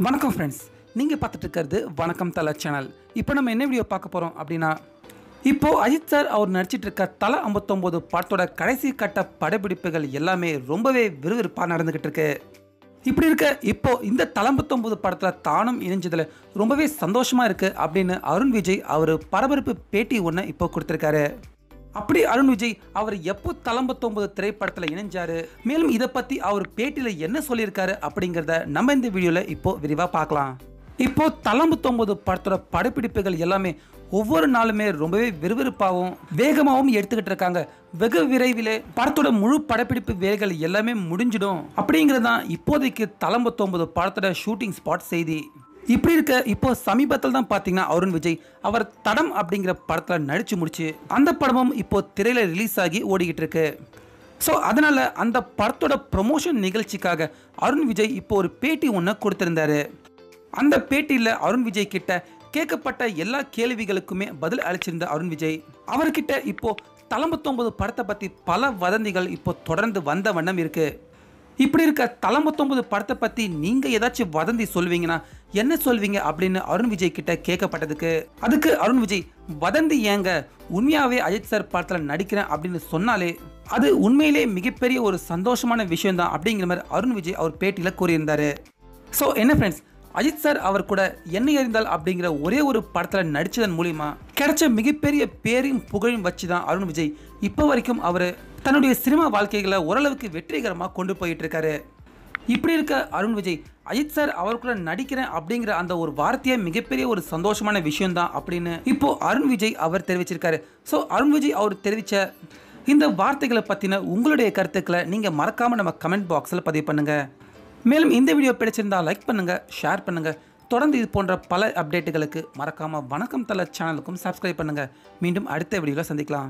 வணக்கம் ஃப்ரெண்ட்ஸ், நீங்கள் பார்த்துட்டு இருக்கிறது வணக்கம் தல சேனல். இப்போ நம்ம என்ன வீடியோ பார்க்க போகிறோம் அப்படின்னா, இப்போது அஜித் சார் அவர் நடிச்சிட்டு இருக்க தல 59 படத்தோட கடைசி கட்ட படப்பிடிப்புகள் எல்லாமே ரொம்பவே விறுவிறுப்பாக நடந்துக்கிட்டு இருக்கு. இப்படி இருக்க இப்போ இந்த தல 59 படத்தில் தானும் இணைஞ்சதில் ரொம்பவே சந்தோஷமாக இருக்குது அப்படின்னு அருண் விஜய் அவர் பரபரப்பு பேட்டி ஒன்று இப்போ கொடுத்துருக்காரு. அப்படி அருண் விஜய் அவர் எப்போ தல 59 திரைப்படத்தில் இணைஞ்சாரு, மேலும் இதை பற்றி அவர் பேட்டியில் என்ன சொல்லியிருக்காரு அப்படிங்கிறத நம்ம இந்த வீடியோவில் இப்போ விரிவாக பார்க்கலாம். இப்போ தல 59 படத்தோட படப்பிடிப்புகள் எல்லாமே ஒவ்வொரு நாளுமே ரொம்பவே விறுவிறுப்பாகவும் வேகமாகவும் எடுத்துக்கிட்டு இருக்காங்க. வெகு விரைவிலே படத்தோட முழு படப்பிடிப்பு வேலைகள் எல்லாமே முடிஞ்சிடும் அப்படிங்கிறது தான் இப்போதைக்கு தல 59 படத்தோட ஷூட்டிங் ஸ்பாட் செய்தி. இப்படி இருக்க இப்போ சமீபத்தில் தான் பார்த்தீங்கன்னா அருண் விஜய் அவர் தடம் அப்படிங்கிற படத்தில் நடிச்சு முடிச்சு அந்த படமும் இப்போ திரையில ரிலீஸ் ஆகி ஓடிக்கிட்டு இருக்கு. ஸோ அதனால அந்த படத்தோட ப்ரொமோஷன் நிகழ்ச்சிக்காக அருண் விஜய் இப்போ ஒரு பேட்டி ஒன்று கொடுத்திருந்தாரு. அந்த பேட்டியில் அருண் விஜய் கிட்ட கேட்கப்பட்ட எல்லா கேள்விகளுக்குமே பதில் அளிச்சிருந்த அருண் விஜய் அவர்கிட்ட இப்போ தல 59 படத்தை பற்றி பல வதந்திகள் இப்போ தொடர்ந்து வந்த வண்ணம் இருக்கு. இப்படி இருக்க தல 59 படத்தை பற்றி நீங்கள் ஏதாச்சும் வதந்தி சொல்வீங்கன்னா என்ன சொல்வீங்க அப்படின்னு அருண் விஜய் கிட்ட கேட்கப்பட்டதுக்கு அதுக்கு அருண் விஜய், வதந்தி ஏங்க, உண்மையாகவே அஜித் சார் படத்தில் நடிக்கிறேன் அப்படின்னு சொன்னாலே அது உண்மையிலே மிகப்பெரிய ஒரு சந்தோஷமான விஷயம் தான் அப்படிங்கிற மாதிரி அருண் விஜய் அவர் பேட்டியில் கூறியிருந்தாரு. ஸோ என்ன ஃப்ரெண்ட்ஸ், அஜித் சார் அவர் கூட என்ன எறிந்தால் அப்படிங்கிற ஒரே ஒரு படத்தில் நடித்ததன் மூலிமா கிடைச்ச மிகப்பெரிய பேரையும் புகழையும் வச்சு தான் அருண் விஜய் இப்போ வரைக்கும் அவர் தன்னுடைய சினிமா வாழ்க்கைகளை ஓரளவுக்கு வெற்றிகரமாக கொண்டு போயிட்டு இருக்காரு. இப்படி இருக்க அருண் விஜய் அஜித் சார் அவர் கூட நடிக்கிறேன் அப்படிங்கிற அந்த ஒரு வார்த்தையே மிகப்பெரிய ஒரு சந்தோஷமான விஷயம் தான் அப்படின்னு இப்போ அருண் விஜய் அவர் தெரிவிச்சிருக்காரு. ஸோ அருண் விஜய் அவர் தெரிவித்த இந்த வார்த்தைகளை பற்றின உங்களுடைய கருத்துக்களை நீங்கள் மறக்காமல் நம்ம கமெண்ட் பாக்ஸில் பதிவு பண்ணுங்கள். மேலும் இந்த வீடியோ பிடிச்சிருந்தால் லைக் பண்ணுங்கள், ஷேர் பண்ணுங்கள். தொடர்ந்து இது போன்ற பல அப்டேட்டுகளுக்கு மறக்காமல் வணக்கம் தல சேனலுக்கும் சப்ஸ்கிரைப் பண்ணுங்கள். மீண்டும் அடுத்த வீடியோவில் சந்திக்கலாம்.